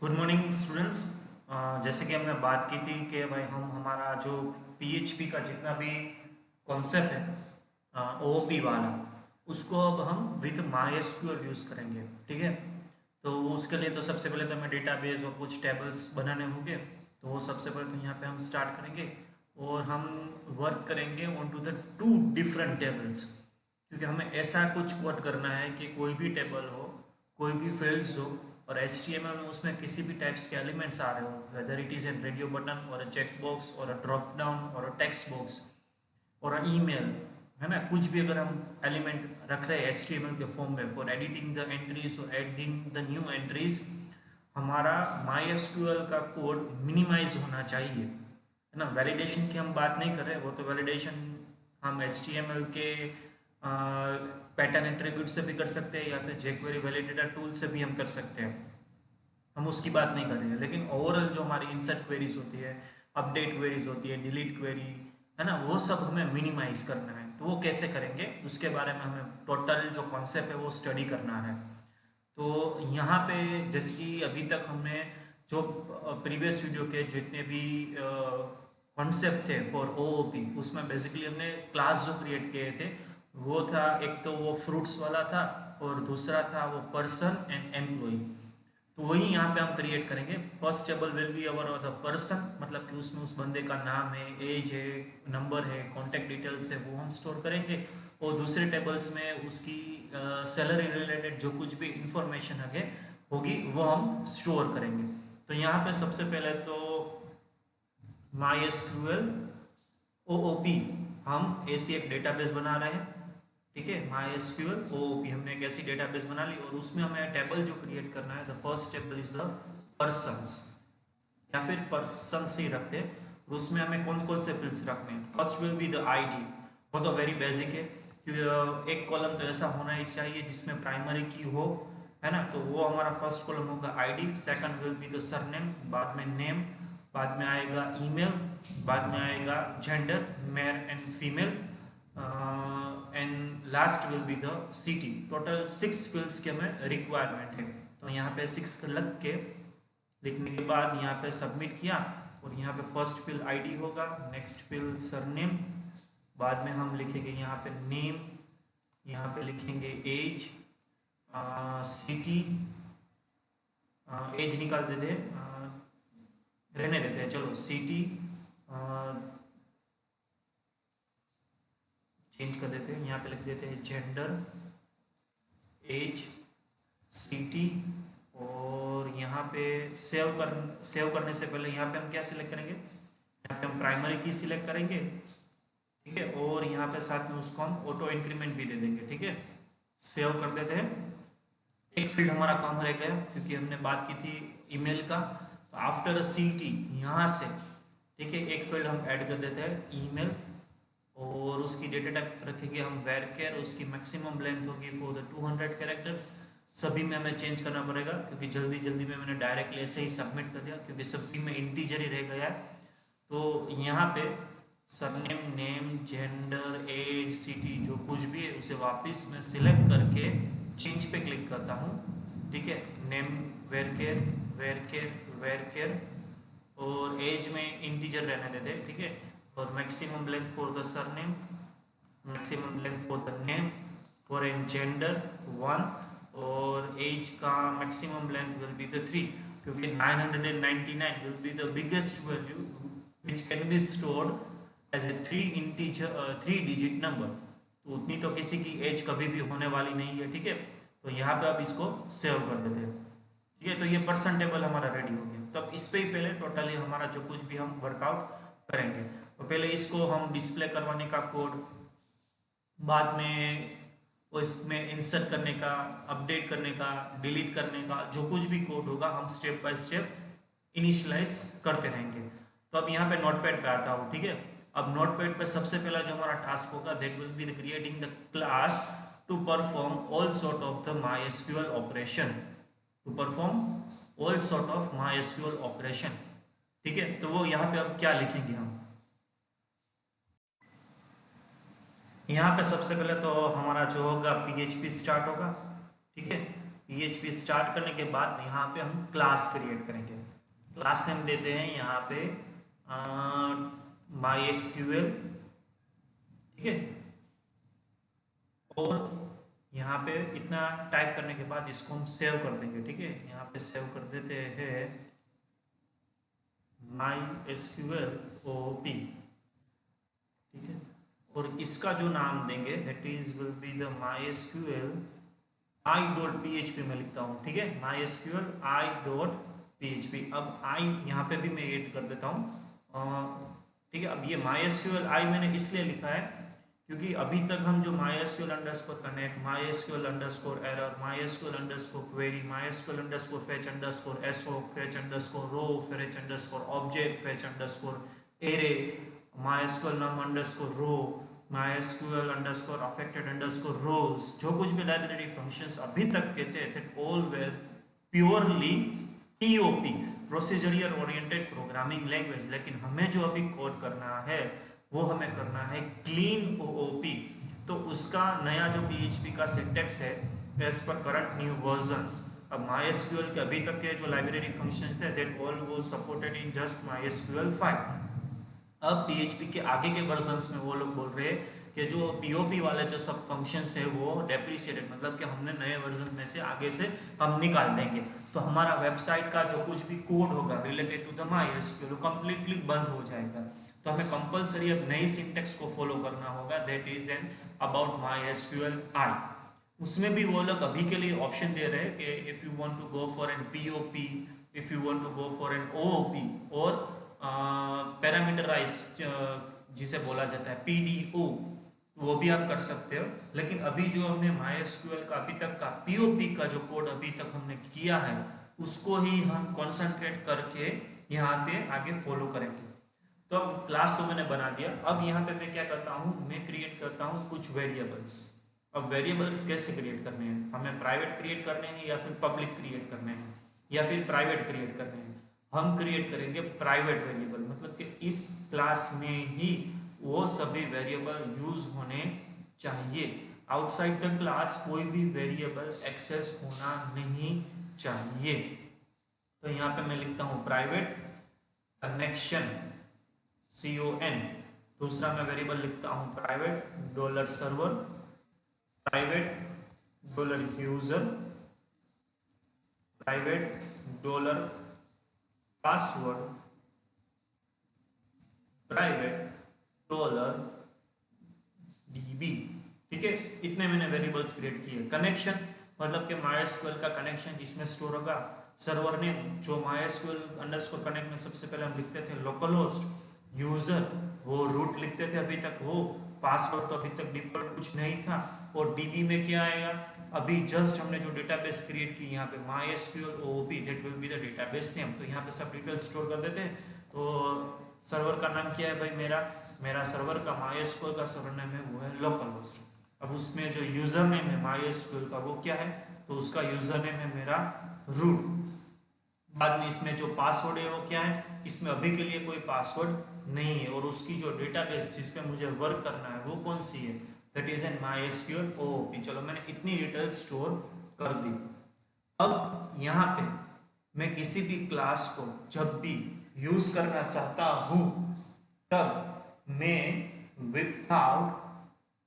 Good morning students. जैसे कि हमने बात की थी कि भाई हम हमारा जो पीएचपी का जितना भी कॉन्सेप्ट है ओओपी वाला, उसको अब हम विथ माइएसक्यूएल यूज़ करेंगे। ठीक है, तो उसके लिए तो सबसे पहले तो हमें डेटाबेस और कुछ टेबल्स बनाने होंगे। तो वो सबसे पहले तो यहाँ पे हम स्टार्ट करेंगे और हम वर्क करेंगे on to the two different tables, क्योंकि हमें ऐसा कुछ कोड करना है कि कोई भी टेबल हो, कोई भी फील्ड्स हो और HTML में उसमें किसी भी टाइप्स के एलिमेंट्स आ रहे हो, whether it is an radio button और अ चेक बॉक्स और अ ड्रॉप डाउन और अ टेक्स्ट बॉक्स और अ ईमेल, है ना। कुछ भी अगर हम एलिमेंट रख रहे हैं HTML के फॉर्म में फॉर एडिटिंग द एंट्रीज और एडिटिंग द न्यू एंट्रीज, हमारा MySQL का कोड मिनिमाइज होना चाहिए, है ना। वैलिडेशन की हम बात नहीं कर रहे, वो तो वैलिडेशन हम HTML के पैटर्न एट्रीब्यूट से भी कर सकते हैं या फिर jQuery वैलिडेटर टूल से भी हम कर सकते हैं, हम उसकी बात नहीं कर रहे हैं। लेकिन ओवरऑल जो हमारी इंसर्ट क्वेरीज होती है, अपडेट क्वेरीज होती है, डिलीट क्वेरी, है ना, वो सब हमें मिनिमाइज करना है। तो वो कैसे करेंगे उसके बारे में हमें टोटल जो कॉन्सेप्ट है वो स्टडी करना है। तो यहाँ पे जैसे कि अभी तक हमने जो प्रीवियस वीडियो के जितने भी कॉन्सेप्ट थे फॉर ओओपी, उसमें बेसिकली हमने क्लास जो क्रिएट किए थे वो था, एक तो वो फ्रूट्स वाला था और दूसरा था वो पर्सन एंड एम्प्लॉय। तो वही यहाँ पे हम क्रिएट करेंगे। First table will be our the person, मतलब कि उसमें उस बंदे का नाम है, एज है, नंबर है, कॉन्टैक्ट डिटेल्स है, वो हम स्टोर करेंगे। और दूसरे टेबल्स में उसकी सैलरी रिलेटेड जो कुछ भी इंफॉर्मेशन है होगी वो हम स्टोर करेंगे। तो यहाँ पे सबसे पहले तो MySQL OOP हम ऐसी एक डेटाबेस बना रहे हैं। ठीक है, MySQL OOP हमने एक ऐसी डेटाबेस बना ली और उसमें हमें टेबल जो क्रिएट करना है, the first table is the persons, या फिर पर्सन्स ही रखते हैं। और उसमें हमें कौन कौन से फील्ड्स रखने हैं। First will be the ID, वो तो वेरी बेसिक है क्योंकि एक कॉलम तो ऐसा होना ही चाहिए जिसमें प्राइमरी की हो, है ना। तो वो हमारा फर्स्ट कॉलम होगा ID. Second will be the surname, बाद में नेम, बाद में आएगा ईमेल, बाद में आएगा gender, male and female, and last will be the city. Total 6 fields के हमें रिक्वायरमेंट है। तो यहाँ पे 6 लग के लिखने के बाद यहाँ पे सबमिट किया और यहाँ पे फर्स्ट फील्ड आईडी होगा, नेक्स्ट फील्ड सरनेम, बाद में हम लिखेंगे यहाँ पे नेम, यहाँ पे लिखेंगे एज, सिटी, एज निकाल देते हैं, रहने देते हैं, चलो सिटी चेंज कर देते हैं, यहाँ पे लिख देते हैं जेंडर, एज, सिटी। और यहाँ पे सेव करने से पहले यहाँ पे हम क्या सिलेक्ट करेंगे, यहाँ पे हम प्राइमरी की सिलेक्ट करेंगे। ठीक है, और यहाँ पे साथ में उसको हम ऑटो इंक्रीमेंट भी दे देंगे। ठीक है, सेव कर देते हैं। एक फील्ड हमारा कम रह गया क्योंकि हमने बात की थी ईमेल का, तो आफ्टर सिटी यहाँ से, ठीक है, एक फील्ड हम ऐड कर देते हैं ईमेल और उसकी डेटा टाइप रखेंगे हम वेरकेर। उसकी मैक्सिमम लेंथ होगी फॉर द 200 कैरेक्टर्स। सभी में हमें चेंज करना पड़ेगा क्योंकि जल्दी जल्दी में मैंने डायरेक्टली ऐसे ही सबमिट कर दिया क्योंकि सभी में इंटीजर ही रह गया है। तो यहाँ पे surname, name, gender, age, city जो कुछ भी है उसे वापस मैं सिलेक्ट करके चेंज पे क्लिक करता हूँ। ठीक है, नेम वेरकेर, वेरकेर, वेरकेर, और एज में इंटीजर रहने देते हैं। ठीक है, और maximum length for the surname, maximum length for the name, for an gender 1, और एज का maximum length will be the 3 क्योंकि 999 will be the biggest value which can be stored as a 3 digit number। तो उतनी तो किसी की as कभी भी होने वाली नहीं है। ठीक है, तो यहाँ पे आप इसको सेव कर देते हैं। ठीक है, तो ये पर्सन टेबल हमारा रेडी हो गया। तो अब इस पे ही पहले टोटली हमारा जो कुछ भी हम वर्कआउट करेंगे, तो पहले इसको हम डिस्प्ले करवाने का कोड, बाद में वो इसमें इंसर्ट करने का, अपडेट करने का, डिलीट करने का, जो कुछ भी कोड होगा हम स्टेप बाय स्टेप इनिशियलाइज करते रहेंगे। तो अब यहाँ पे नोटपैड पे आता हूँ। ठीक है, अब नोटपैड पे सबसे पहला जो हमारा टास्क होगा that will be the creating the class to perform all sort of the MySQL operation, to perform all sort of MySQL operation. ठीक है, तो वो यहाँ पे अब क्या लिखेंगे हम, यहाँ पे सबसे पहले तो हमारा जो होगा PHP स्टार्ट होगा। ठीक है, PHP स्टार्ट करने के बाद यहाँ पे हम क्लास क्रिएट करेंगे। क्लास नेम देते हैं यहाँ पे MySQL, ठीक है। और यहाँ पे इतना टाइप करने के बाद इसको हम सेव कर देंगे, ठीक है। यहाँ पे सेव कर देते हैं MySQL OP, ठीक है। और इसका जो नाम देंगे that is will be the MySQL i.php में लिखता हूँ, ठीक है। MySQL i.php। अब i यहाँ पे भी मैं ऐड कर देता हूँ, ठीक है। अब ये MySQL i मैंने इसलिए लिखा है क्योंकि अभी तक हम जो MySQL_connect, MySQL_error, MySQL_query, MySQL_fetch_so, fetch_row, fetch_object, fetch_array, MySQL_num_row, MySQL_affected_rows, जो कुछ भी लाइब्रेरी फंक्शंस अभी तक कहते थे all where purely TOP, procedural oriented programming language. लेकिन हमें जो अभी कोड करना है वो हमें करना है क्लीन OOP। तो उसका नया जो PHP का सिंटेक्स है एज पर करंट न्यू वर्जन्स। अब MySQL के अभी तक के जो लाइब्रेरी फंक्शंस है दैट ऑल वो सपोर्टेड इन जस्ट MySQL 5। अब PHP के आगे के वर्जन्स में वो लोग बोल रहे हैं कि जो POP वाले जो सब फंक्शंस है वो डेप्रिसिएटेड, मतलब कि हमने नए वर्जन में से आगे से हम निकाल देंगे। तो हमारा वेबसाइट का जो कुछ भी कोड होगा रिलेटेड टू द MySQL वो कंप्लीटली बंद हो जाएगा। तो हमें कंपलसरी अब नई सिंटेक्स को फॉलो करना होगा that is an about MySQL i। उसमें भी वो लोग अभी के लिए ऑप्शन दे रहे हैं कि if you want to go for an POP, if you want to go for an OOP और पैरामीटराइज जिसे बोला जाता है PDO, वो भी आप कर सकते हो। लेकिन अभी जो हमने MySQL का अभी तक का POP का जो कोड अभी तक हमने किया है उसको ही हम कॉन्सेंट्रेट करके यहाँ पे आगे फॉलो करेंगे। तो अब क्लास तो मैंने बना दिया। अब यहाँ पे मैं क्या करता हूँ, मैं क्रिएट करता हूँ कुछ वेरिएबल्स। अब वेरिएबल्स कैसे क्रिएट करने हैं, हमें प्राइवेट क्रिएट करने हैं या फिर पब्लिक क्रिएट करने हैं या फिर प्राइवेट क्रिएट करने हैं। हम क्रिएट करेंगे प्राइवेट वेरिएबल, मतलब कि इस क्लास में ही वो सभी वेरिएबल यूज होने चाहिए। आउटसाइड द क्लास कोई भी वेरिएबल एक्सेस होना नहीं चाहिए। तो यहाँ पे मैं लिखता हूँ प्राइवेट कनेक्शन CON। दूसरा मैं वेरिएबल लिखता हूँ private $server, private $user, private $password, private $db, ठीक है। इतने मैंने वेरिएबल्स क्रिएट किए। कनेक्शन मतलब कि MySQL का कनेक्शन इसमें स्टोर होगा। सर्वर नेम जो MySQL_connect में सबसे पहले हम लिखते थे लोकल होस्ट, यूजर वो रूट लिखते थे अभी तक, वो पासवर्ड तो अभी तक डिफॉल्ट कुछ नहीं था। और DB में क्या आएगा, अभी जस्ट हमने जो डेटाबेस क्रिएट की यहाँ पे MySQL OOP that will be the database name. तो यहाँ पे सब डिटेल स्टोर कर देते हैं। तो सर्वर का नाम क्या है भाई, मेरा सर्वर का MySQL का सर्वर नेम है वो है लोकल होस्ट। अब उसमें जो यूजर नेम है MySQL का वो क्या है, तो उसका यूजर नेम है मेरा रूट। बाद में इसमें जो पासवर्ड है वो क्या है, इसमें अभी के लिए कोई पासवर्ड नहीं है। और उसकी जो डेटाबेस जिस पे मुझे वर्क करना है वो कौन सी है, that is an MySQL OOP। चलो मैंने इतनी डिटेल स्टोर कर दी। अब यहाँ पे मैं किसी भी क्लास को जब भी यूज करना चाहता हूँ तब मैं विदाउट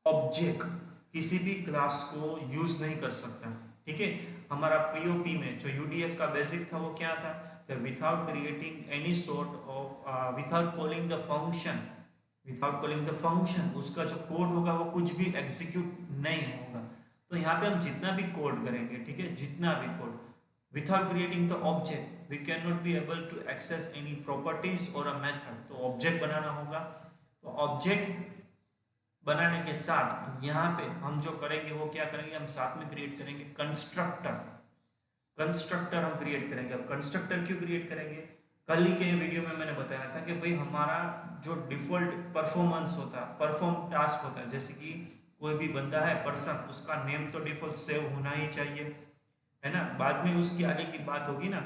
ऑब्जेक्ट किसी भी क्लास को यूज नहीं कर सकता, ठीक है। हमारा POP में जो UDF का बेसिक था वो क्या था, without creating any sort of without calling the function, उसका जो कोड होगा वो कुछ भी एग्जीक्यूट नहीं होगा। तो यहाँ पे हम जितना भी कोड करेंगे, ठीक है, जितना भी code without creating the object we cannot be able to access any properties or a method। तो ऑब्जेक्ट बनाना होगा। तो ऑब्जेक्ट बनाने के साथ यहाँ पे हम जो करेंगे वो क्या करेंगे, हम साथ में क्रिएट करेंगे कंस्ट्रक्टर हम क्रिएट करेंगे। अब कंस्ट्रक्टर क्यों क्रिएट करेंगे, कल ही के वीडियो में मैंने बताया था कि भाई हमारा जो डिफॉल्ट परफॉर्मेंस होता है, परफॉर्म टास्क होता है, जैसे कि कोई भी बंदा है पर्सन, उसका नेम तो डिफॉल्ट सेव होना ही चाहिए, है ना। बाद में उसकी आगे की बात होगी ना,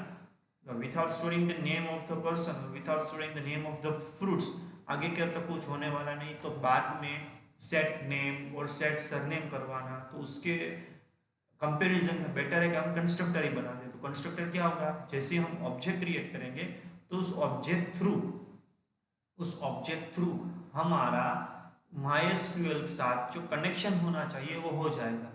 without storing the name of the person, without storing the name of the fruits, आगे क्या तो कुछ होने वाला नहीं। तो बाद में सेट नेम और सेट सरनेम करवाना, तो उसके कंपैरिजन में बेटर है कि हम कंस्ट्रक्टर ही बना दें। तो कंस्ट्रक्टर क्या होगा, जैसे हम ऑब्जेक्ट क्रिएट करेंगे तो उस ऑब्जेक्ट थ्रू हमारा MySQL के साथ जो कनेक्शन होना चाहिए वो हो जाएगा।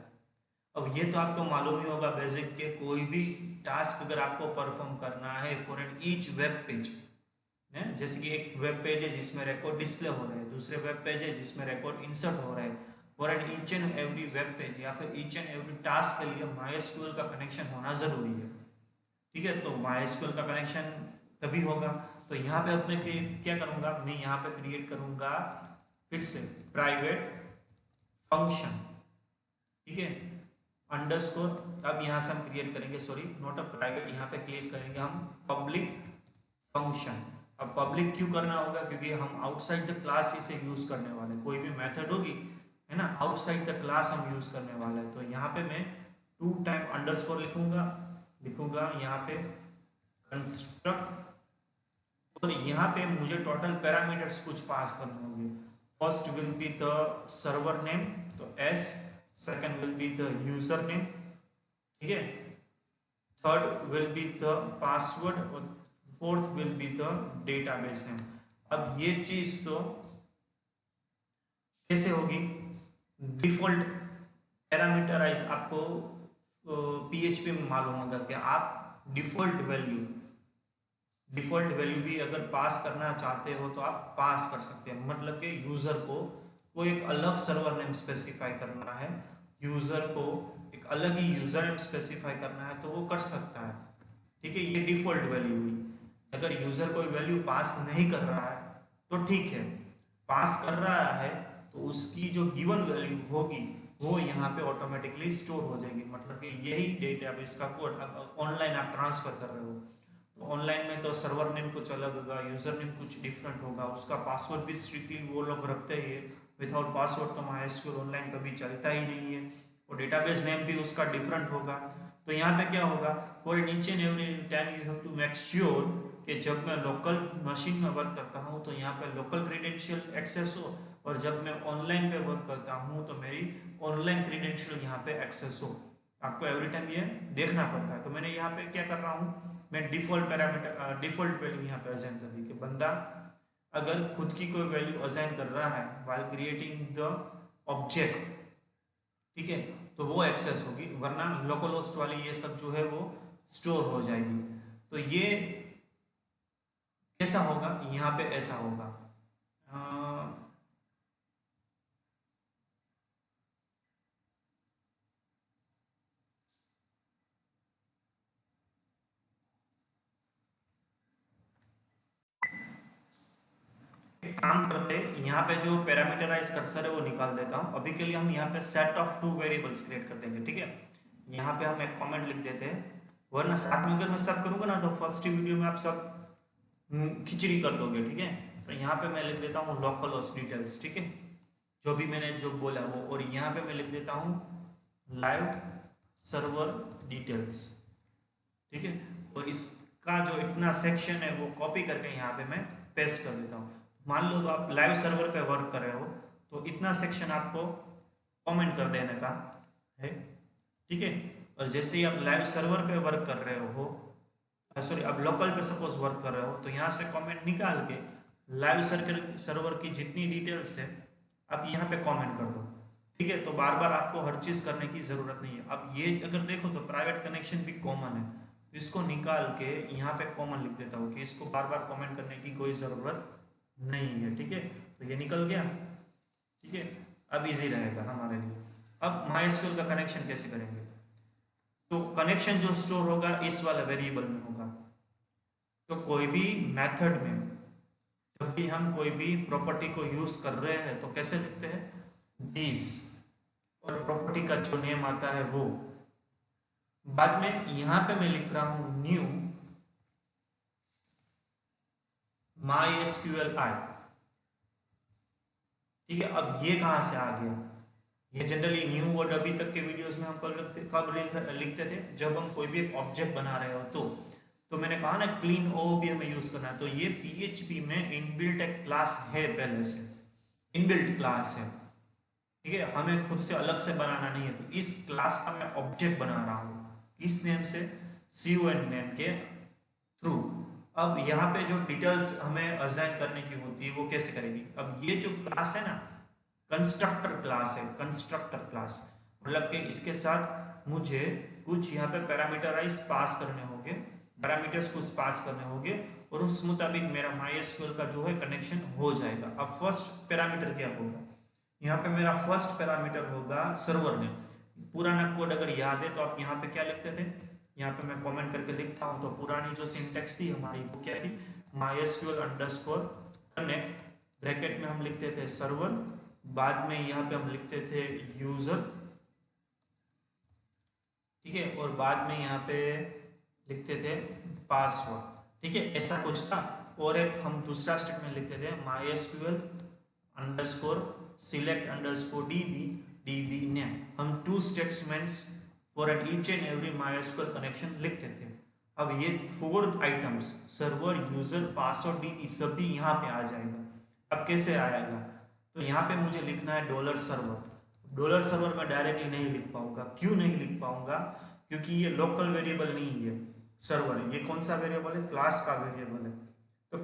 अब ये तो आपको मालूम ही होगा बेसिक के, कोई भी टास्क अगर आपको परफॉर्म करना है for an each web page, जैसे कि एक वेब पेज है जिसमें रिकॉर्ड डिस्प्ले हो रहा है, दूसरे वेब पेज है जिसमें रिकॉर्ड इंसर्ट हो रहा है, for an each and every web page या फिर ईच एंड एवरी टास्क के लिए MySQL का कनेक्शन होना जरूरी है। ठीक है, तो MySQL का कनेक्शन तभी होगा। तो यहाँ पे अब मैं क्या करूँगा, मैं यहाँ पे क्रिएट करूँगा फिर से प्राइवेट फंक्शन, ठीक है, अंडरस्कोर। अब यहाँ से हम क्रिएट करेंगे, सॉरी नॉट अ प्राइवेट, यहाँ पे क्लिक करेंगे हम पब्लिक फंक्शन। अब पब्लिक क्यों करना होगा, क्योंकि हम आउटसाइड द क्लास इसे यूज करने वाले हैं, कोई भी मेथड होगी है ना, आउटसाइड द क्लास हम यूज करने वाले हैं। तो यहाँ पे मैं 2 टाइम अंडरस्कोर लिखूंगा यहाँ पे कंस्ट्रक्ट, और यहाँ पे मुझे टोटल पैरामीटर्स कुछ पास करने होंगे। First will be the server name, तो एस, second will be the user name, ठीक है, third will be the password, और fourth will be the database name. अब ये चीज तो कैसे होगी, डिफॉल्ट पैरामीटराइज आपको PHP में मालूम होगा कि आप डिफॉल्ट वैल्यू भी अगर पास करना चाहते हो तो आप पास कर सकते हैं। मतलब कि यूजर को एक अलग सर्वर नेम स्पेसिफाई करना है, यूजर को एक अलग ही यूजर नेम स्पेसिफाई करना है तो वो कर सकता है। ठीक है, ये डिफॉल्ट वैल्यू हुई। अगर यूजर कोई वैल्यू पास नहीं कर रहा है तो ठीक है, पास कर रहा है तो उसकी जो गिवन वैल्यू होगी वो यहाँ पे ऑटोमेटिकली स्टोर हो जाएगी। मतलब कि यही डेटाबेस का कोड अब ऑनलाइन आप ट्रांसफर कर रहे हो, तो ऑनलाइन में तो सर्वर नेम कुछ अलग होगा, यूजर नेम कुछ डिफरेंट होगा, उसका पासवर्ड भी स्ट्रिक्टली वो लोग रखते ही है। विदाउट पासवर्ड तो MySQL ऑनलाइन कभी चलता ही नहीं है, और डेटाबेस नेम भी उसका डिफरेंट होगा। तो यहाँ पे क्या होगा, for each and every time you have to make sure कि जब मैं लोकल मशीन में वर्क करता हूँ तो यहाँ पे लोकल क्रीडेंशियल एक्सेस हो, और जब मैं ऑनलाइन पे वर्क करता हूँ तो मेरी ऑनलाइन क्रीडेंशियल यहाँ पे एक्सेस हो। आपको एवरी टाइम ये देखना पड़ता है। तो मैंने यहाँ पे क्या कर रहा हूँ, मैं डिफॉल्ट पैरामीटर डिफॉल्ट वैल्यू यहाँ पे असाइन कर दी कि बंदा अगर खुद की कोई वैल्यू असाइन कर रहा है व्हाइल क्रिएटिंग द ऑब्जेक्ट, ठीक है, तो वो एक्सेस होगी, वरना लोकल होस्ट वाली ये सब जो है वो स्टोर हो जाएगी। तो ये कैसा होगा, यहाँ पे ऐसा होगा। काम करते हैं, यहाँ पे जो पैरामीटराइज कर्सर है वो निकाल देता हूँ। अभी के लिए हम यहाँ पे सेट ऑफ 2 वेरिएबल्स क्रिएट कर देंगे, ठीक है। यहाँ पे हम एक कमेंट लिख देते हैं, वरना साथ में अगर मैं सब करूँगा ना तो फर्स्ट वीडियो में आप सब खिचड़ी कर दोगे, ठीक है। तो यहाँ पे मैं लिख देता हूँ लोकल होस्ट डिटेल्स, ठीक है, जो भी मैंने जो बोला वो, और यहाँ पे मैं लिख देता हूँ लाइव सर्वर डिटेल्स, ठीक है। और इसका जो इतना सेक्शन है वो कॉपी करके यहाँ पे मैं पेस्ट कर देता हूँ। मान लो आप लाइव सर्वर पे वर्क कर रहे हो तो इतना सेक्शन आपको कमेंट कर देने का है, ठीक है। और जैसे ही आप लाइव सर्वर पे वर्क कर रहे हो, सॉरी आप लोकल पे सपोज वर्क कर रहे हो, तो यहाँ से कमेंट निकाल के लाइव सर्वर की जितनी डिटेल्स है आप यहाँ पे कमेंट कर दो, ठीक है। तो बार बार आपको हर चीज करने की जरूरत नहीं है। अब ये अगर देखो तो प्राइवेट कनेक्शन भी कॉमन है, तो इसको निकाल के यहाँ पे कॉमन लिख देता हूँ कि इसको बार बार कमेंट करने की कोई जरूरत नहीं है, ठीक है। तो ये निकल गया, ठीक है। अब इजी रहेगा हमारे लिए। अब MySQL का कनेक्शन कैसे करेंगे, तो कनेक्शन जो स्टोर होगा इस वाले वेरिएबल में होगा। तो कोई भी मेथड में जब भी हम कोई भी प्रॉपर्टी को यूज कर रहे हैं तो कैसे लिखते हैं, दिस, और प्रॉपर्टी का जो नेम आता है वो। बाद में यहां पे मैं लिख रहा हूं न्यू MySQLi, ठीक है। अब ये कहां से आ गया, ये जनरली न्यू वर्ड अभी तक के वीडियोस में हम कब लिखते थे, जब हम कोई भी एक ऑब्जेक्ट बना रहे हो तो मैंने कहा ना क्लीन ओ भी हमें यूज करना है। तो ये PHP में इनबिल्ट एक क्लास है, पहले से इनबिल्ट क्लास है, ठीक है, हमें खुद से अलग से बनाना नहीं है। तो इस क्लास का मैं ऑब्जेक्ट बना रहा हूँ इस नेम से, CON नेम के थ्रू। अब यहाँ पे जो डिटेल्स हमें असाइन करने की होती है वो कैसे करेगी। अब ये जो क्लास है ना, कंस्ट्रक्टर क्लास है, कंस्ट्रक्टर क्लास, मतलब कि इसके साथ मुझे कुछ यहाँ पे पैरामीटराइज पास करने होंगे, पैरामीटर्स कुछ पास करने होंगे, और उस मुताबिक मेरा MySQL का जो है कनेक्शन हो जाएगा। अब फर्स्ट पैरामीटर क्या होगा, यहाँ पे मेरा फर्स्ट पैरामीटर होगा सर्वर नेम। पुराना कोड अगर याद है तो आप यहाँ पे क्या लिखते थे, यहाँ पे मैं कमेंट करके लिखता हूँ। तो पुरानी जो सिंटेक्स थी हमारी वो क्या थी, MySQL अंडरस्कोर कनेक्ट, ब्रैकेट में हम लिखते थे सर्वर, बाद में यहाँ पे हम लिखते थे यूजर, ठीक है, और बाद में यहाँ पे लिखते थे पासवर्ड, ठीक है, ऐसा कुछ था। और एक हम दूसरा स्टेटमेंट लिखते थे MySQL underscore select underscore DB name. हम 2 statements for an each and every MySQL connection लिखते थे। अब ये 4 items server user password DB सभी यहाँ पे आ जाएगा। अब कैसे आएगा, तो यहाँ पे मुझे लिखना है डॉलर सर्वर। डॉलर सर्वर में डायरेक्टली नहीं लिख पाऊंगा। क्यों नहीं लिख पाऊंगा, क्योंकि ये लोकल वेरिएबल नहीं है सर्वर, ये कौन सा वेरिएबल है, क्लास का वेरिएबल है। तो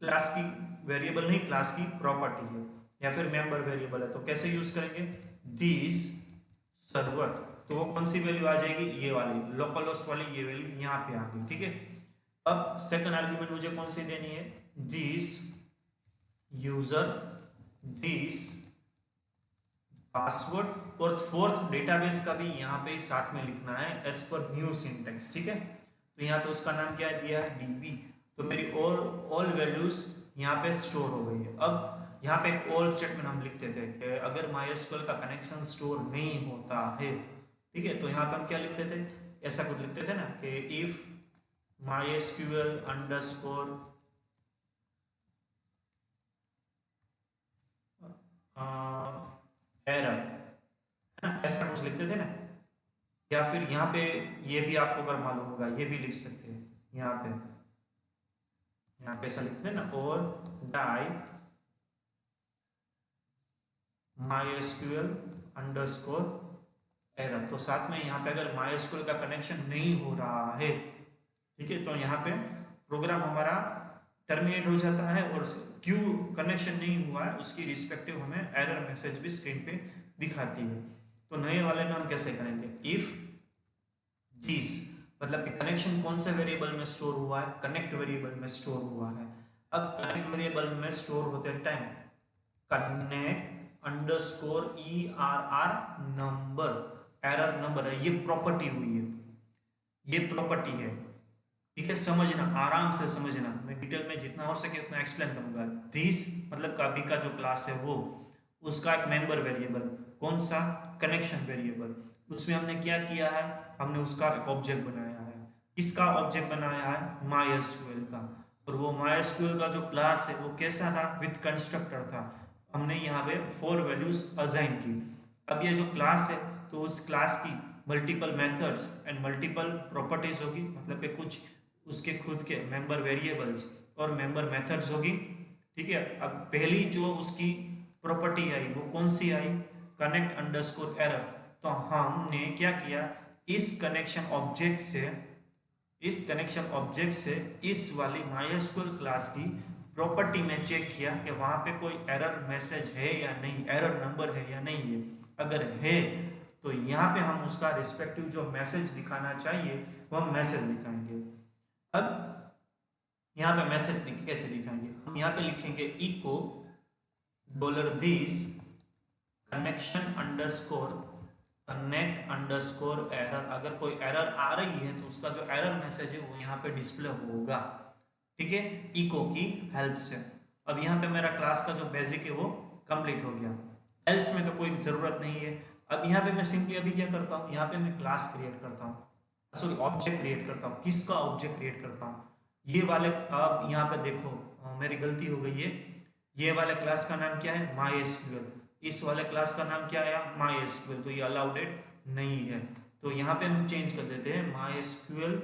क्लास की वेरिएबल नहीं, क्लास की प्रॉपर्टी है या फिर मेंबर वेरिएबल है। तो कैसे यूज करेंगे, दिस सर्वर, तो वो कौन सी वैल्यू आ जाएगी, ये वाली लोकल होस्ट वाली, ये वैल्यू यहाँ पे आ गई, ठीक है। अब सेकंड आर्ग्यूमेंट मुझे कौन सी देनी है, दिस यूजर, दिस पासवर्ड, और फोर्थ डेटाबेस का भी यहाँ पे साथ में लिखना है एज पर न्यू सिंटेक्स, ठीक है। तो यहाँ पे उसका नाम क्या दिया है, DB। तो मेरी ऑल वैल्यूज यहाँ पे स्टोर हो गई है। अब यहाँ पे एक ऑल स्टेटमेंट हम लिखते थे कि अगर MySQL का कनेक्शन स्टोर नहीं होता है, ठीक है, तो यहाँ पे हम क्या लिखते थे, ऐसा कुछ लिखते थे ना कि इफ MySQL अंडरस्कोर एरर, ऐसा कुछ लिखते थे ना। या फिर यहाँ पे ये भी आपको अगर मालूम होगा ये भी लिख सकते हैं, यहाँ पे ऐसा लिखते हैं ना, और डाई MySQL अंडरस्कोर एरर। तो साथ में यहाँ पे अगर MySQL का कनेक्शन नहीं हो रहा है, ठीक है, तो यहाँ पे प्रोग्राम हमारा टर्मिनेट हो जाता है, और क्यों कनेक्शन नहीं हुआ है उसकी रिस्पेक्टिव हमें एरर मैसेज भी स्क्रीन पे दिखाती है। तो नए वाले में हम कैसे करेंगे, इफ दिस, मतलब कि कनेक्शन कौन से वेरिएबल में स्टोर हुआ है, कनेक्ट वेरिएबल में स्टोर हुआ है। अब कनेक्ट वेरिएबल में स्टोर होते time connect underscore ERR number, error number है, ये प्रॉपर्टी हुई है, ये प्रॉपर्टी है, ठीक है। समझना, आराम से समझना, मैं डिटेल में जितना हो सके उतना एक्सप्लेन करूंगा। दिस मतलब अभी का जो क्लास है वो, उसका एक मेंबर वेरिएबल, कौन सा, कनेक्शन वेरिएबल, उसमें हमने क्या किया है, हमने उसका एक ऑब्जेक्ट बनाया है। किसका ऑब्जेक्ट बनाया है, MySQL का। और वो MySQL का जो क्लास है वो कैसा था, विद कंस्ट्रक्टर था। हमने यहाँ पे 4 वैल्यूज असाइन की। अब ये जो क्लास है तो उस क्लास की multiple methods and multiple properties होगी, मतलब कि कुछ उसके खुद के मेंबर वेरिएबल्स और मेंबर मेथड्स होगी, ठीक है। अब पहली जो उसकी प्रॉपर्टी आई वो कौन सी आई, कनेक्ट अंडरस्कोर एरर। तो हमने क्या किया, इस कनेक्शन ऑब्जेक्ट से इस वाली MySQL क्लास की प्रॉपर्टी में चेक किया कि वहां पे कोई एरर मैसेज है या नहीं, एरर नंबर है या नहीं है। अगर है तो यहाँ पे हम उसका रिस्पेक्टिव जो मैसेज दिखाना चाहिए वो हम मैसेज दिखाएंगे। अब यहाँ पे मैसेज कैसे दिखाएंगे, हम यहाँ पे लिखेंगे echo $this connection underscore connect underscore error. अगर कोई एरर आ रही है तो उसका जो एरर मैसेज है वो यहाँ पे डिस्प्ले होगा, ठीक है, इको की हेल्प से। अब यहाँ पे मेरा क्लास का जो बेसिक है वो कंप्लीट हो गया, एल्स में तो कोई ज़रूरत नहीं है। अब यहाँ पे मैं सिंपली अभी क्या करता हूँ, यहाँ पे मैं क्लास क्रिएट करता हूँ, सॉरी ऑब्जेक्ट क्रिएट करता हूँ। किसका ऑब्जेक्ट क्रिएट करता हूँ, ये वाले। अब यहाँ पे देखो मेरी गलती हो गई है, ये वाले क्लास का नाम क्या है, MySQL। इस वाले क्लास का नाम क्या आया, MySQL, तो ये अलाउडेड नहीं है। तो यहाँ पे हम चेंज कर देते हैं MySQL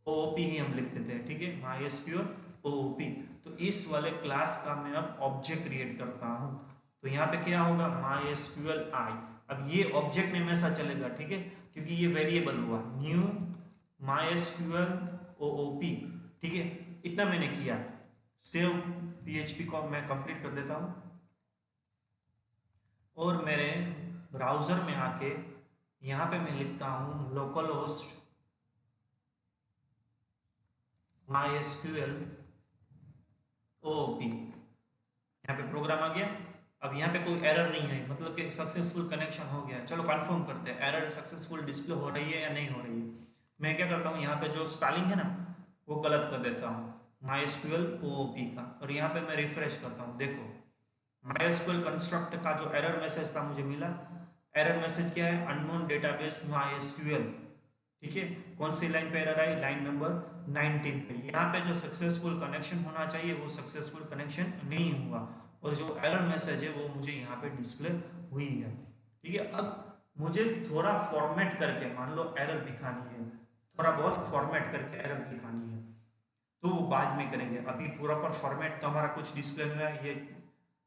OOP ही हम लिख देते हैं, ठीक है, MySQL OOP। तो इस वाले क्लास का मैं अब ऑब्जेक्ट क्रिएट करता हूँ, तो यहाँ पे क्या होगा MySQL I। अब ये ऑब्जेक्ट नेम ऐसा चलेगा, ठीक है, क्योंकि ये वेरिएबल हुआ न्यू MySQL OOP, ठीक है। इतना मैंने किया। सेव PHP को मैं कंप्लीट कर देता हूँ और मेरे ब्राउजर में आके यहाँ पे मैं लिखता हूँ लोकल होस्ट MySQL OOP। यहाँ पे प्रोग्राम आ गया। अब यहाँ पे कोई एरर नहीं है, मतलब कि सक्सेसफुल कनेक्शन हो गया। चलो कंफर्म करते हैं एरर सक्सेसफुल डिस्प्ले हो रही है या नहीं हो रही है। मैं क्या करता हूँ, यहाँ पे जो स्पेलिंग है ना वो गलत कर देता हूँ MySQL OOP का, और यहाँ पे मैं रिफ्रेश करता हूँ। देखो MySQL कंस्ट्रक्ट का जो एरर मैसेज था मुझे मिला। एरर मैसेज क्या है, अननोन डेटाबेस MySQL, ठीक है। कौन सी लाइन पे एरर आई, लाइन नंबर 19 पे। यहाँ पे जो सक्सेसफुल कनेक्शन होना चाहिए वो सक्सेसफुल कनेक्शन नहीं हुआ, और जो एरर मैसेज है वो मुझे यहाँ पे डिस्प्ले हुई है, ठीक है। अब मुझे थोड़ा फॉर्मेट करके मान लो एरर दिखानी है, थोड़ा बहुत फॉर्मेट करके एरर दिखानी है, तो वो बाद में करेंगे। अभी पूरा पर फॉर्मेट तो हमारा कुछ डिस्प्ले में है, ये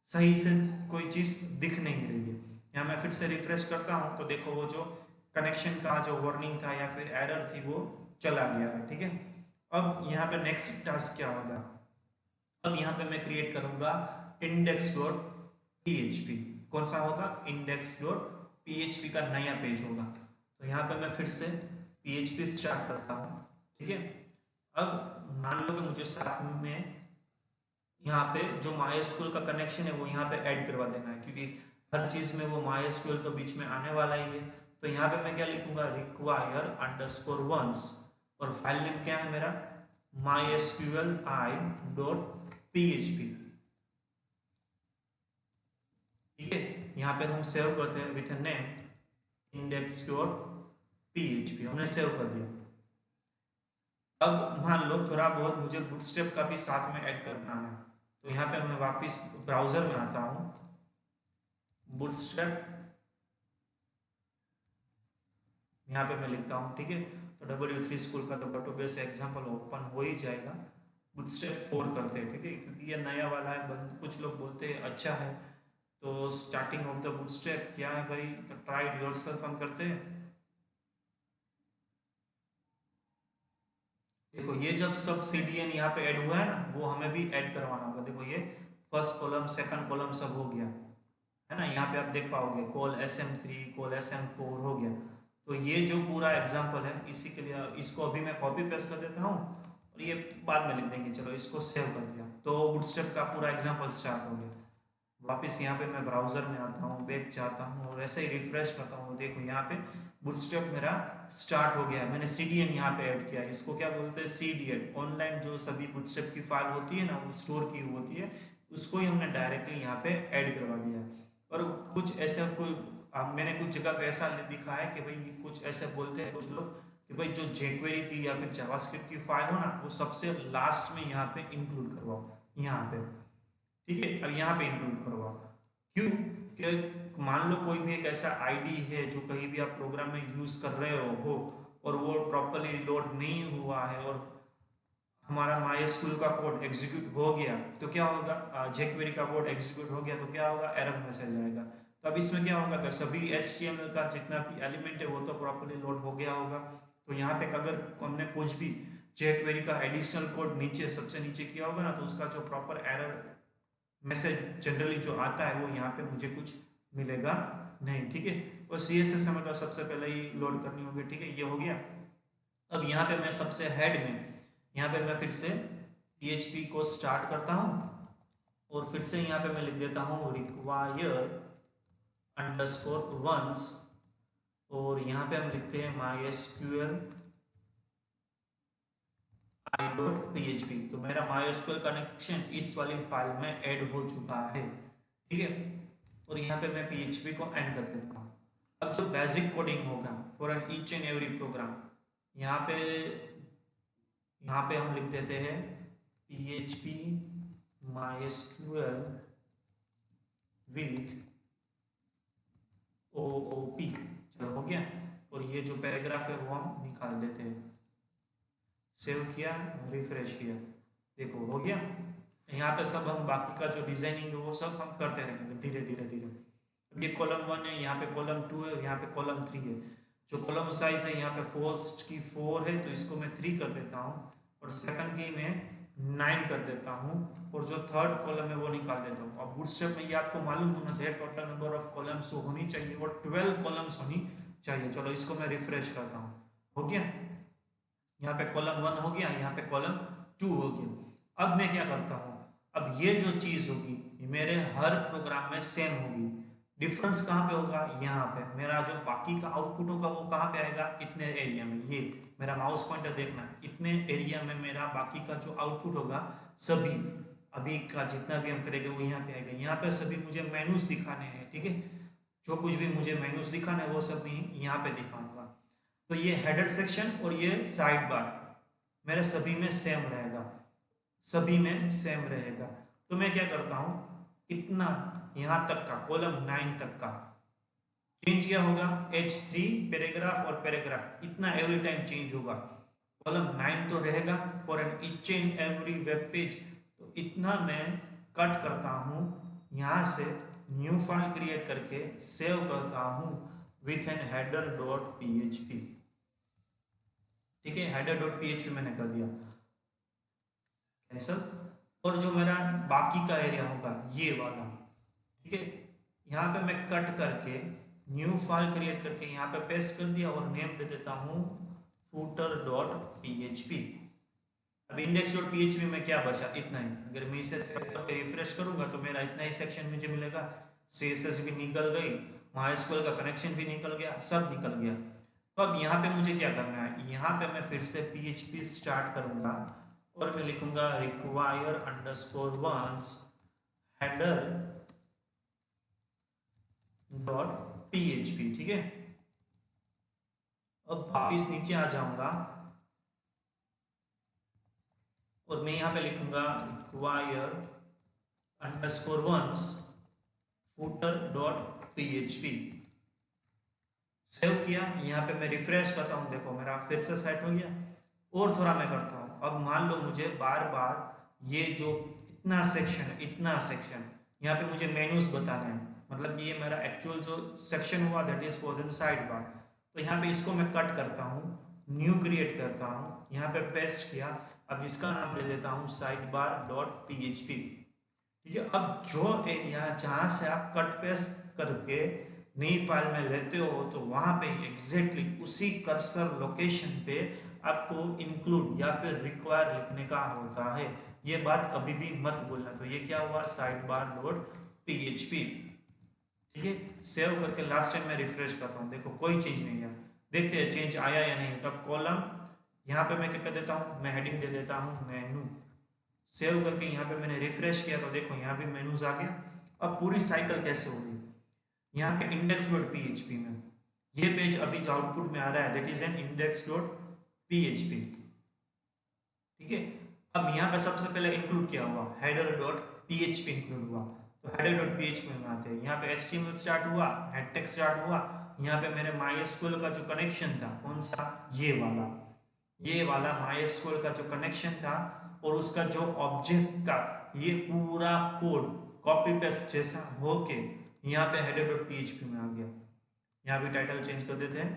सही से कोई चीज़ दिख नहीं रही है। यहाँ मैं फिर से रिफ्रेश करता हूँ तो देखो वो जो कनेक्शन का जो वार्निंग था या फिर एरर थी वो चला गया है, ठीक है। अब यहाँ पे नेक्स्ट टास्क क्या होगा, अब यहाँ पे मैं क्रिएट करूंगा index.php। कौन सा होगा, index.php का नया पेज होगा। तो यहाँ पे मैं फिर से PHP स्टार्ट करता हूँ, ठीक है। अब मान लो कि मुझे साथ में यहाँ पे जो MySQL का कनेक्शन है वो यहाँ पे ऐड करवा देना है, क्योंकि हर चीज़ में वो MySQL तो बीच में आने वाला ही है। तो यहाँ पे मैं क्या लिखूंगा, require underscore once, और फाइल नेम क्या है मेरा MySQL i.php, ठीक है। यहाँ पे हम सेव करते हैं विथ नेम index.php, हमने सेव कर दिया। अब मान लो थोड़ा बहुत मुझे बूटस्ट्रैप का भी साथ में ऐड करना है, तो यहाँ पे मैं वापस ब्राउजर में आता हूँ, बूटस्ट्रैप यहाँ पे मैं लिखता हूँ, ठीक है। तो W3 स्कूल का तो डेटाबेस एग्जांपल ओपन हो ही जाएगा। बूटस्ट्रैप 4 करते हैं, ठीक है, क्योंकि ये नया वाला है। कुछ लोग बोलते हैं अच्छा है, तो स्टार्टिंग ऑफ द बूटस्ट्रैप क्या है भाई, तो ट्राई इट योरसेल्फ हम करते हैं। देखो ये जब सब CDN यहाँ पे ऐड हुआ है ना, वो हमें भी ऐड करवाना होगा। देखो ये फर्स्ट कॉलम सेकंड कॉलम सब हो गया है ना, यहाँ पे आप देख पाओगे कॉल SM3 कॉल SM4 हो गया। तो ये जो पूरा एग्जाम्पल है इसी के लिए, इसको अभी मैं कॉपी पेस्ट कर देता हूँ और ये बाद में लिख देंगे। चलो इसको सेव कर दिया, तो बूटस्ट्रैप का पूरा एग्जाम्पल स्टार्ट हो गया। वापस यहाँ पे मैं ब्राउजर में आता हूँ, बैक जाता हूँ और ऐसे ही रिफ्रेश करता हूँ। देखो यहाँ पे बूटस्ट्रैप मेरा स्टार्ट हो गया। मैंने CDN यहाँ पे ऐड किया, इसको क्या बोलते हैं CDN, ऑनलाइन जो सभी बूटस्ट्रैप की फाइल होती है ना वो स्टोर की होती है, उसको ही हमने डायरेक्टली यहाँ पे ऐड करवा दिया। और कुछ ऐसा कोई मैंने कुछ जगह पे ऐसा दिखा है कि भाई कुछ ऐसे बोलते हैं कुछ लोग कि भाई जो jQuery की या फिर जावास्क्रिप्ट की फाइल हो ना वो सबसे लास्ट में यहाँ पे इंक्लूड करवाओ, यहाँ पे, ठीक है। अब यहाँ पे इंक्लूड करवाओ, क्यों कि मान लो कोई भी एक ऐसा आईडी है जो कहीं भी आप प्रोग्राम में यूज कर रहे हो और वो प्रॉपरली लोड नहीं हुआ है और हमारा MySQL का कोड एग्जीक्यूट हो गया, तो क्या होगा, jQuery का कोड एग्जीक्यूट हो गया तो क्या होगा, एरर मैसेज आएगा। तो अब इसमें क्या होगा कि सभी HTML का जितना भी एलिमेंट है वो तो प्रॉपरली लोड हो गया होगा। तो यहाँ पे अगर हमने कुछ भी jQuery का एडिशनल कोड नीचे सबसे नीचे किया होगा ना, तो उसका जो प्रॉपर एरर मैसेज जनरली जो आता है वो यहाँ पे मुझे कुछ मिलेगा नहीं, ठीक है। और CSS हमें तो सबसे पहले ही लोड करनी होगी, ठीक है, ये हो गया। अब यहाँ पे मैं सबसे हेड में यहाँ पे मैं फिर से PHP को स्टार्ट करता हूँ और फिर से यहाँ पे मैं लिख देता हूँ require underscore once, और यहाँ पे हम लिखते हैं MySQL i.php। तो मेरा MySQL कनेक्शन इस वाली फाइल में ऐड हो चुका है, ठीक है। और यहाँ पे मैं PHP को एंड कर देता हूँ। अब जो बेसिक कोडिंग होगा for an each and every program, यहाँ पे हम लिख देते हैं PHP MySQL with OOP। चलो हो गया, और ये जो पैराग्राफ है वो हम निकाल देते हैं। सेव किया, रिफ्रेश किया, देखो हो गया। यहाँ पे सब हम बाकी का जो डिजाइनिंग है वो सब हम करते रहेंगे धीरे धीरे धीरे। अब ये कॉलम 1 है, यहाँ पे कॉलम 2 है, यहाँ पे कॉलम 3 है। जो कॉलम साइज है यहाँ पे फर्स्ट की 4 है तो इसको मैं 3 कर देता हूँ, और सेकंड की मैं 9 कर देता हूँ, और जो थर्ड कॉलम है वो निकाल देता हूँ। अब बूटस्ट्रैप में ये आपको मालूम होना चाहिए टोटल नंबर ऑफ कॉलम्स होनी चाहिए और 12 कॉलम्स होनी चाहिए। चलो इसको मैं रिफ्रेश करता हूँ, हो गया। यहाँ पे कॉलम 1 हो गया, यहाँ पे कॉलम 2 हो गया। अब मैं क्या करता हूँ, अब ये जो चीज होगी ये मेरे हर प्रोग्राम में सेम होगी। डिफरेंस कहाँ पे होगा, यहाँ पे मेरा जो बाकी का आउटपुट होगा वो कहाँ पे आएगा, इतने एरिया में। ये मेरा माउस पॉइंटर देखना, इतने एरिया में मेरा बाकी का जो आउटपुट होगा सभी अभी का जितना भी हम करेंगे वो यहाँ पे आएगा। यहाँ पे सभी मुझे मेनूज दिखाने हैं, ठीक है। जो कुछ भी मुझे मेनूज दिखाना है वो सभी यहाँ पे दिखाऊंगा। तो ये हेडर सेक्शन और ये साइड बार मेरे सभी में सेम रहेगा, सभी में सेम रहेगा। तो मैं क्या करता हूँ, इतना यहाँ तक का कॉलम 9 तक का चेंज क्या होगा, H3 पैराग्राफ और पैराग्राफ इतना एवरी टाइम चेंज होगा। कॉलम 9 तो रहेगा for an each and every web page, तो इतना मैं कट करता हूँ, यहाँ से न्यू फाइल क्रिएट करके सेव करता हूँ with an header dot php। ठीक है, हेडर डॉट php मैंने कर दिया कैंसल। और जो मेरा बाकी का एरिया होगा ये वाला, ठीक है, यहाँ पे मैं कट करके न्यू फाइल क्रिएट करके यहाँ पे पेस्ट कर दिया और नेम दे देता हूँ footer डॉट php। अब इंडेक्स डॉट php में क्या बचा, इतना ही। अगर मैं इसे रिफ्रेश करूंगा तो मेरा इतना ही सेक्शन मुझे मिलेगा। CSS भी निकल गई, MySQL का कनेक्शन भी निकल गया, सब निकल गया। तो अब यहाँ पे मुझे क्या करना है, यहाँ पे मैं फिर से PHP स्टार्ट करूंगा और मैं लिखूंगा require underscore once header dot php। ठीक है, अब वापिस नीचे आ जाऊंगा और मैं यहाँ पे लिखूंगा require underscore once footer dot php। Save किया, यहाँ पे मैं रिफ्रेश करता हूँ, देखो मेरा फिर से सेट हो गया। और थोड़ा मैं करता हूँ, अब मान लो मुझे बार बार ये जो इतना सेक्शन यहाँ पे मुझे मेन्यूज बताने हैं, मतलब ये मेरा एक्चुअल जो सेक्शन हुआ that is for the side bar. तो यहाँ पे इसको मैं कट करता हूँ, न्यू क्रिएट करता हूँ, यहाँ पे पेस्ट किया। अब इसका नाम दे देता हूँ साइड बार डॉट php। ठीक है, अब जो एरिया जहाँ से आप कट पेस्ट करके नई फाइल में लेते हो तो वहां पे एग्जैक्टली उसी कर्सर लोकेशन पे आपको इंक्लूड या फिर रिक्वायर लिखने का होता है। ये बात कभी भी मत भूलना। तो ये क्या हुआ, साइड बार डॉट php। ठीक है, सेव करके लास्ट टाइम मैं रिफ्रेश करता हूँ, देखो कोई चेंज नहीं है। देखते हैं चेंज आया या नहीं। तब कॉलम यहाँ पे मैं क्या कर देता हूँ, मैं हेडिंग दे देता हूँ मेनू। सेव करके यहाँ पे मैंने रिफ्रेश किया तो देखो यहाँ भी मेनूज आ गया। अब पूरी साइकिल कैसे होगी, यहाँ पे इंडेक्स डॉट php में ये पेज अभी जो आउटपुट में आ रहा है that is an index dot php। ठीक है, अब यहाँ पे सबसे पहले इंक्लूड किया हुआ हेडर डॉट php इंक्लूड हुआ। तो हेडर डॉट php में आते हैं, यहाँ पे HTML स्टार्ट हुआ, हेड टेक्स्ट स्टार्ट हुआ। यहाँ पे मेरे MySQL का जो कनेक्शन था कौन सा, ये वाला MySQL का जो कनेक्शन था और उसका जो ऑब्जेक्ट का ये पूरा कोड कॉपी पेस्ट जैसा होके यहाँ पे हेडर डॉट php में आ गया। यहाँ भी टाइटल चेंज कर देते हैं,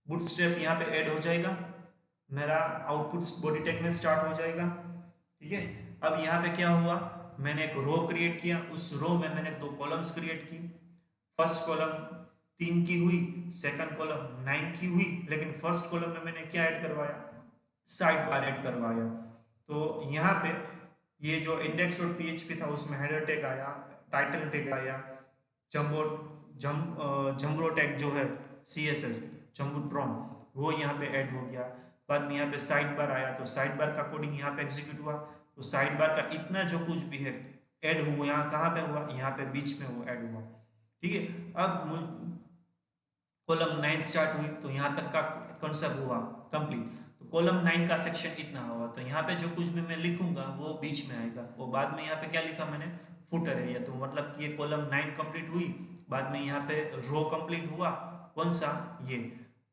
बूटस्ट्रैप यहाँ पे ऐड हो जाएगा, मेरा आउटपुट बॉडी टैग में स्टार्ट हो जाएगा। ठीक है, अब यहाँ पे क्या हुआ, मैंने एक रो क्रिएट किया, उस रो में मैंने 2 कॉलम्स क्रिएट की। फर्स्ट कॉलम 3 की हुई, सेकंड कॉलम 9 की हुई, लेकिन फर्स्ट कॉलम में मैंने क्या ऐड करवाया, साइड बार ऐड करवाया। तो यहाँ पे ये जो इंडेक्स डॉट php था उसमें हेडर टैग आया, टाइटल टैग आया, जम्बो टैग जो है CSS जम्बूट्रॉन वो यहाँ पे ऐड हो गया। बाद में यहाँ पे साइड बार आया तो साइड बार का कोडिंग यहाँ पे एग्जीक्यूट हुआ। तो साइड बार का इतना जो कुछ भी है ऐड हुआ, यहाँ कहाँ पे हुआ, यहाँ पे बीच में वो ऐड हुआ। ठीक है, अब कॉलम 9 स्टार्ट हुई तो यहाँ तक का कॉन्सेप्ट हुआ कंप्लीट। तो कॉलम 9 का सेक्शन इतना हुआ, तो यहाँ पे जो कुछ भी मैं लिखूंगा वो बीच में आएगा। वो बाद में यहाँ पे क्या लिखा मैंने, फुटर एरिया। तो मतलब कि ये कॉलम 9 कंप्लीट हुई, बाद में यहाँ पे रो कंप्लीट हुआ, कौन सा, ये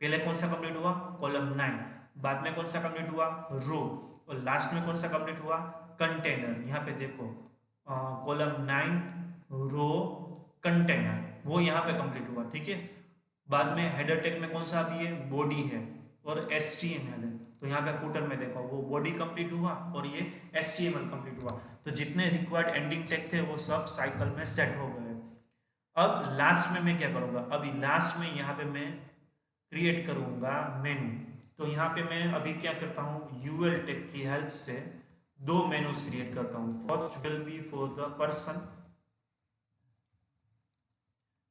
पहले कौन सा कंप्लीट हुआ, कॉलम 9। बाद में कौन सा कंप्लीट हुआ, रो, और लास्ट में कौन सा कंप्लीट हुआ, कंटेनर। यहाँ पे देखो कॉलम 9 रो कंटेनर, वो यहाँ पे कंप्लीट हुआ, ठीक है। बाद में हेडर टैग में कौन सा अभी है, बॉडी है और HTML है, तो यहाँ पे फुटर में देखो वो बॉडी कंप्लीट हुआ और ये HTML कंप्लीट हुआ। तो जितने रिक्वायर्ड एंडिंग टैग थे वो सब साइकिल में सेट हो गए। अब लास्ट में मैं क्या करूँगा, अभी लास्ट में यहाँ पे मैं क्रिएट करूँगा मेनू। तो यहाँ पे मैं अभी क्या करता हूँ, यूएल टैग की हेल्प से दो मेनूज क्रिएट करता हूँ। First will be for the person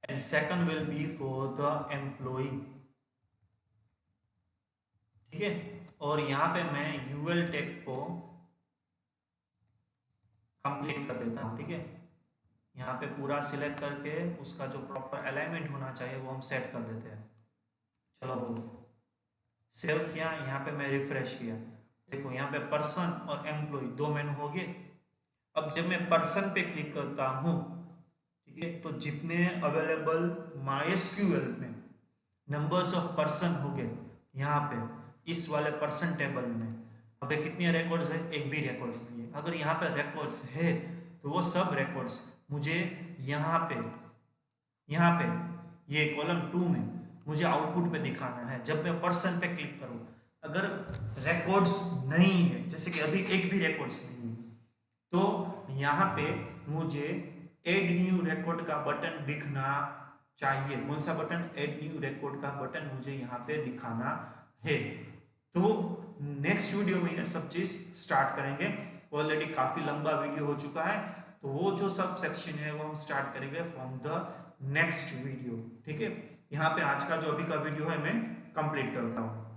and second will be for the employ, ठीक है। और यहाँ पे मैं यूएल टैग को कंप्लीट कर देता हूँ, ठीक है। यहाँ पे पूरा सिलेक्ट करके उसका जो प्रॉपर अलाइनमेंट होना चाहिए वो हम सेट कर देते हैं। चलो सेव किया, यहाँ पे मैं रिफ्रेश किया, देखो यहाँ पे पर्सन और एम्प्लॉय दो मेनू हो गए। अब जब मैं पर्सन पे क्लिक करता हूँ, ठीक है, तो जितने अवेलेबल MySQL में नंबर्स ऑफ पर्सन हो गए यहाँ पे इस वाले पर्सन टेबल में, अबे कितने रिकॉर्ड्स है, एक भी रिकॉर्ड्स नहीं है। अगर यहाँ पे रिकॉर्ड्स है तो वो सब रिकॉर्ड्स मुझे यहाँ पे ये कॉलम 2 में मुझे आउटपुट पे दिखाना है। जब मैं पर्सन पे क्लिक करूँ, अगर रिकॉर्ड्स नहीं है, जैसे कि अभी एक भी रिकॉर्ड्स नहीं है, तो यहाँ पे मुझे एड न्यू रिकॉर्ड का बटन दिखना चाहिए। कौन सा बटन, एड न्यू रिकॉर्ड का बटन मुझे यहाँ पे दिखाना है। तो नेक्स्ट वीडियो में ये सब चीज स्टार्ट करेंगे। ऑलरेडी काफी लंबा वीडियो हो चुका है, तो वो जो सब सेक्शन है वो हम स्टार्ट करेंगे फ्रॉम द नेक्स्ट वीडियो, ठीक है। यहाँ पे आज का जो अभी का वीडियो है मैं कंप्लीट करता हूँ।